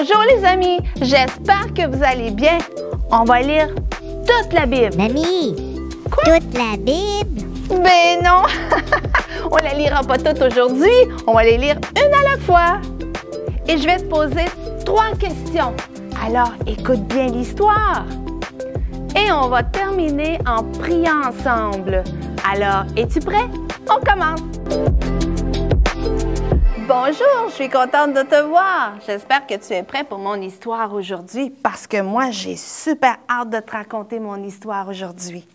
Bonjour les amis, j'espère que vous allez bien. On va lire toute la Bible. Mamie, Quoi? toute la Bible? Ben non, on la lira pas toute aujourd'hui, on va les lire une à la fois. Et je vais te poser 3 questions. Alors écoute bien l'histoire. Et on va terminer en priant ensemble. Alors, es-tu prêt? On commence. Bonjour, je suis contente de te voir. J'espère que tu es prêt pour mon histoire aujourd'hui parce que moi, j'ai super hâte de te raconter mon histoire aujourd'hui.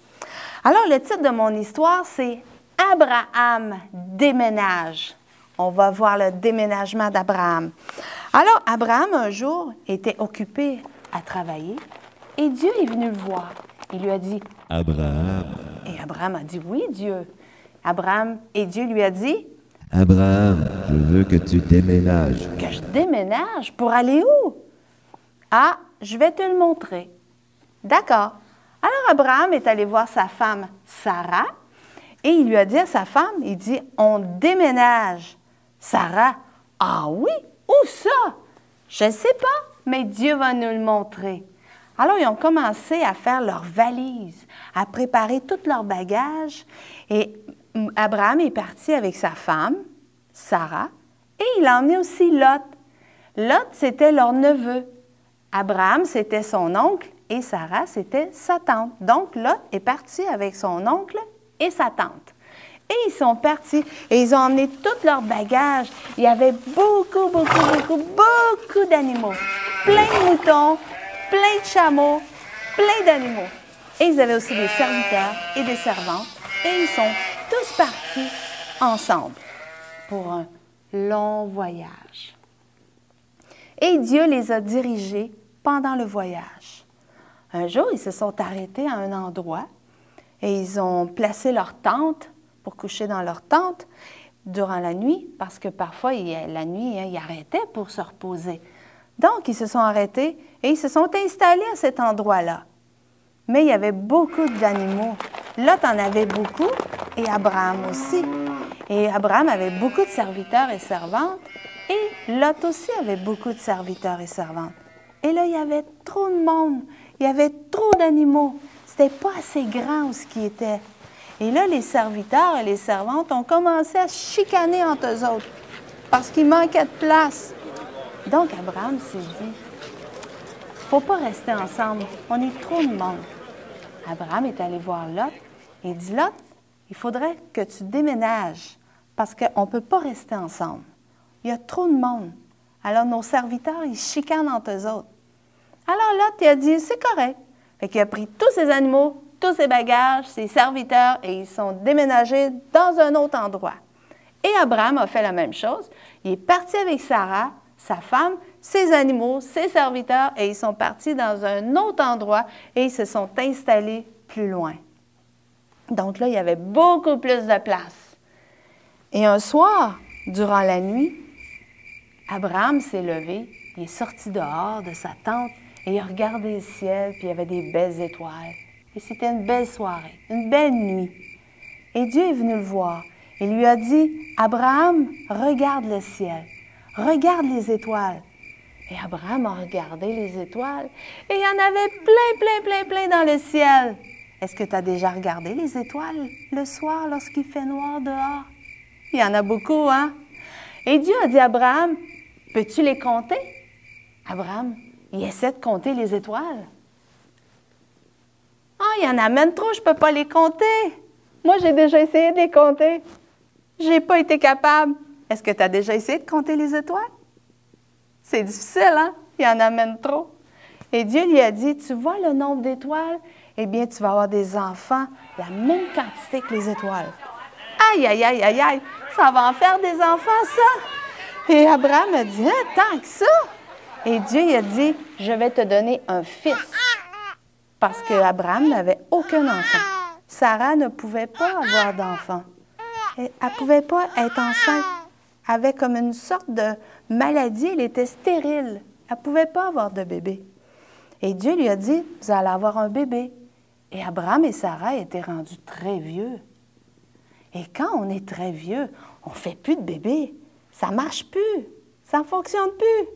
Alors, le titre de mon histoire, c'est « Abraham déménage ». On va voir le déménagement d'Abraham. Alors, Abraham, un jour, était occupé à travailler et Dieu est venu le voir. Il lui a dit « Abraham, Et Abraham a dit « Oui, Dieu ». Abraham et Dieu lui a dit Abraham, je veux que tu déménages. « Que je déménage pour aller où? » « Ah, je vais te le montrer. » D'accord. Alors Abraham est allé voir sa femme Sarah et il lui a dit à sa femme, il dit « On déménage. » Sarah, « Ah oui? Où ça? » « Je ne sais pas, mais Dieu va nous le montrer. » Alors, ils ont commencé à faire leurs valises, à préparer tous leurs bagages. Et Abraham est parti avec sa femme, Sarah, et il a emmené aussi Lot. Lot, c'était leur neveu. Abraham, c'était son oncle et Sarah, c'était sa tante. Donc, Lot est parti avec son oncle et sa tante. Et ils sont partis et ils ont emmené tous leurs bagages. Il y avait beaucoup d'animaux. Plein de moutons, plein de chameaux, plein d'animaux. Et ils avaient aussi des serviteurs et des servantes. Et ils sont tous partis ensemble pour un long voyage. Et Dieu les a dirigés pendant le voyage. Un jour, ils se sont arrêtés à un endroit et ils ont placé leur tente pour coucher dans leur tente durant la nuit, parce que parfois, la nuit, ils arrêtaient pour se reposer. Donc, ils se sont arrêtés et ils se sont installés à cet endroit-là. Mais il y avait beaucoup d'animaux. Lot en avait beaucoup et Abraham aussi. Et Abraham avait beaucoup de serviteurs et servantes et Lot aussi avait beaucoup de serviteurs et servantes. Et là, il y avait trop de monde. Il y avait trop d'animaux. C'était pas assez grand où ce qui était. Et là, les serviteurs et les servantes ont commencé à se chicaner entre eux autres parce qu'il manquait de place. Donc, Abraham s'est dit, il ne faut pas rester ensemble, on est trop de monde. Abraham est allé voir Lot et dit, Lot, il faudrait que tu déménages parce qu'on ne peut pas rester ensemble. Il y a trop de monde. Alors, nos serviteurs, ils chicanent entre eux autres. Alors, Lot, il a dit, c'est correct. Fait qu'il a pris tous ses animaux, tous ses bagages, ses serviteurs, et ils sont déménagés dans un autre endroit. Et Abraham a fait la même chose. Il est parti avec Sarah, sa femme, ses animaux, ses serviteurs, et ils sont partis dans un autre endroit et ils se sont installés plus loin. Donc là, il y avait beaucoup plus de place. Et un soir, durant la nuit, Abraham s'est levé, il est sorti dehors de sa tente et il a regardé le ciel, puis il y avait des belles étoiles. Et c'était une belle soirée, une belle nuit. Et Dieu est venu le voir et lui a dit, « Abraham, regarde le ciel, regarde les étoiles. » Et Abraham a regardé les étoiles et il y en avait plein dans le ciel. Est-ce que tu as déjà regardé les étoiles le soir lorsqu'il fait noir dehors? Il y en a beaucoup, hein? Et Dieu a dit à Abraham, « Peux-tu les compter? » Abraham, il essaie de compter les étoiles. « Ah, il y en a même trop, je ne peux pas les compter. Moi, j'ai déjà essayé de les compter. Je n'ai pas été capable. » Est-ce que tu as déjà essayé de compter les étoiles? C'est difficile, hein? Il y en a même trop. Et Dieu lui a dit, tu vois le nombre d'étoiles? Eh bien, tu vas avoir des enfants, la même quantité que les étoiles. Aïe, aïe, aïe, aïe, aïe, ça va en faire des enfants, ça? Et Abraham a dit, hein, tant que ça? Et Dieu lui a dit, je vais te donner un fils. Parce qu'Abraham n'avait aucun enfant. Sarah ne pouvait pas avoir d'enfant. Elle ne pouvait pas être enceinte. Elle avait comme une sorte de maladie, elle était stérile. Elle ne pouvait pas avoir de bébé. Et Dieu lui a dit, vous allez avoir un bébé. Et Abraham et Sarah étaient rendus très vieux. Et quand on est très vieux, on ne fait plus de bébé. Ça ne marche plus. Ça ne fonctionne plus.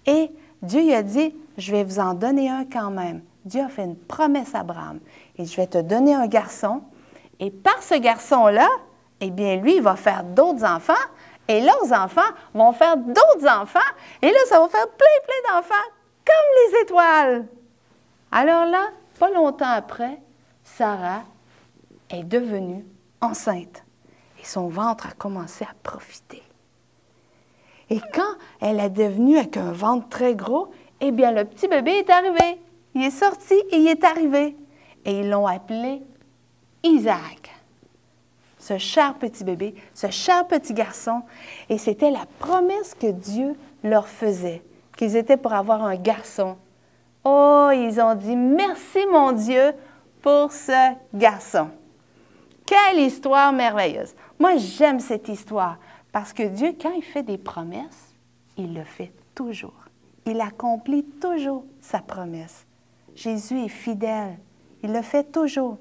Et Dieu lui a dit, je vais vous en donner un quand même. Dieu a fait une promesse à Abraham. Et je vais te donner un garçon. Et par ce garçon-là, eh bien, lui, il va faire d'autres enfants. Et leurs enfants vont faire d'autres enfants. Et là, ça va faire plein d'enfants, comme les étoiles. Alors là, pas longtemps après, Sarah est devenue enceinte. Et son ventre a commencé à profiter. Et quand elle est devenue avec un ventre très gros, eh bien, le petit bébé est arrivé. Il est sorti et il est arrivé. Et ils l'ont appelé Isaac. Ce cher petit bébé, ce cher petit garçon. Et c'était la promesse que Dieu leur faisait, qu'ils étaient pour avoir un garçon. Oh, ils ont dit, merci mon Dieu pour ce garçon. Quelle histoire merveilleuse. Moi, j'aime cette histoire parce que Dieu, quand il fait des promesses, il le fait toujours. Il accomplit toujours sa promesse. Jésus est fidèle. Il le fait toujours.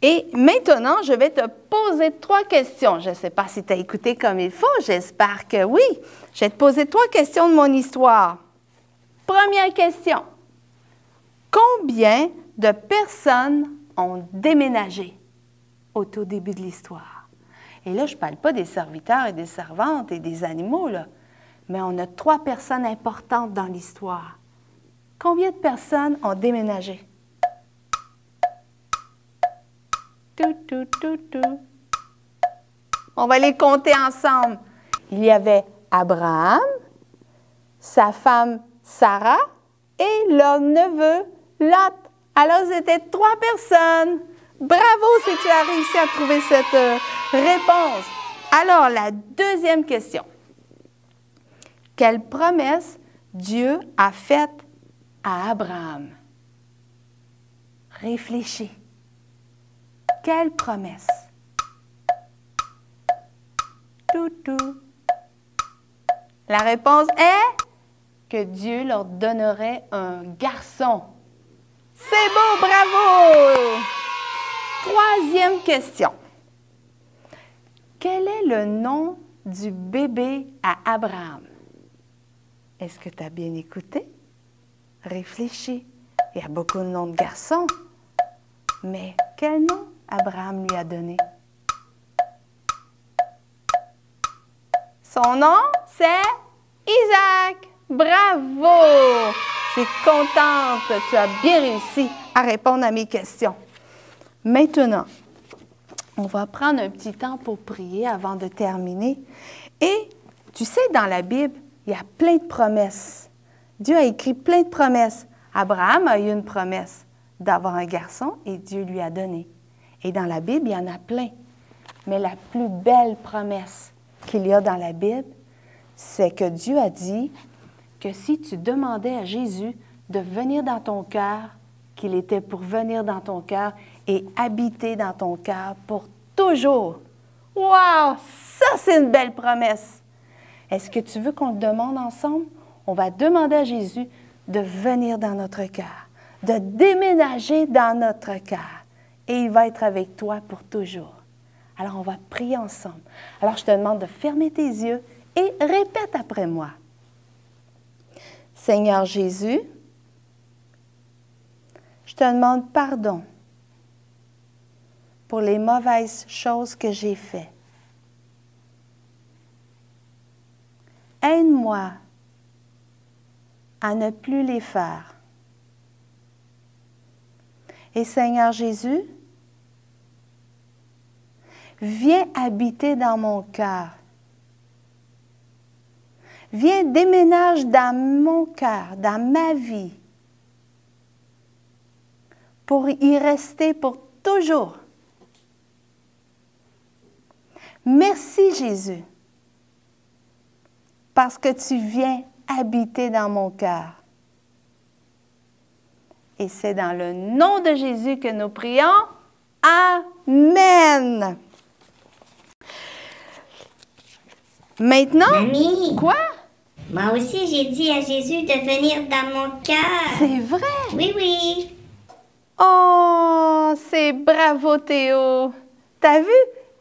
Et maintenant, je vais te poser 3 questions. Je ne sais pas si tu as écouté comme il faut. J'espère que oui. Je vais te poser 3 questions de mon histoire. Première question. Combien de personnes ont déménagé au tout début de l'histoire? Et là, je ne parle pas des serviteurs et des servantes et des animaux, là, mais on a 3 personnes importantes dans l'histoire. Combien de personnes ont déménagé? On va les compter ensemble. Il y avait Abraham, sa femme Sarah et leur neveu Lot. Alors, c'était 3 personnes. Bravo si tu as réussi à trouver cette réponse. Alors, la deuxième question. Quelle promesse Dieu a faite à Abraham? Réfléchis. Quelle promesse? La réponse est que Dieu leur donnerait un garçon. C'est beau, bravo! Troisième question. Quel est le nom du bébé à Abraham? Est-ce que tu as bien écouté? Réfléchis. Il y a beaucoup de noms de garçons. Mais quel nom Abraham lui a donné? Son nom, c'est Isaac. Bravo! Je suis contente. Tu as bien réussi à répondre à mes questions. Maintenant, on va prendre un petit temps pour prier avant de terminer. Et tu sais, dans la Bible, il y a plein de promesses. Dieu a écrit plein de promesses. Abraham a eu une promesse d'avoir un garçon et Dieu lui a donné. Et dans la Bible, il y en a plein. Mais la plus belle promesse qu'il y a dans la Bible, c'est que Dieu a dit que si tu demandais à Jésus de venir dans ton cœur, qu'il était pour venir dans ton cœur et habiter dans ton cœur pour toujours. Wow! Ça, c'est une belle promesse. Est-ce que tu veux qu'on le demande ensemble? On va demander à Jésus de venir dans notre cœur, de déménager dans notre cœur. Et il va être avec toi pour toujours. Alors, on va prier ensemble. Alors, je te demande de fermer tes yeux et répète après moi. Seigneur Jésus, je te demande pardon pour les mauvaises choses que j'ai faites. Aide-moi à ne plus les faire. Et Seigneur Jésus, viens habiter dans mon cœur. Viens déménage dans mon cœur, dans ma vie, pour y rester pour toujours. Merci Jésus, parce que tu viens habiter dans mon cœur. Et c'est dans le nom de Jésus que nous prions. Amen. Maintenant, Mamie, quoi? moi aussi j'ai dit à Jésus de venir dans mon cœur. C'est vrai? Oui, oui. Oh, c'est bravo Théo. T'as vu?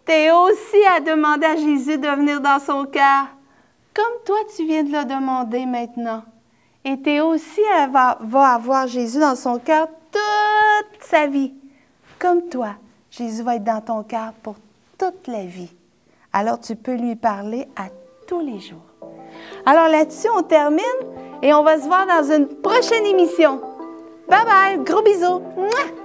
Théo aussi a demandé à Jésus de venir dans son cœur. comme toi, tu viens de le demander maintenant. Et Théo aussi, elle va avoir Jésus dans son cœur toute sa vie. Comme toi, Jésus va être dans ton cœur pour toute la vie. Alors, tu peux lui parler à tous les jours. Alors là-dessus, on termine et on va se voir dans une prochaine émission. Bye bye, gros bisous. Mouah!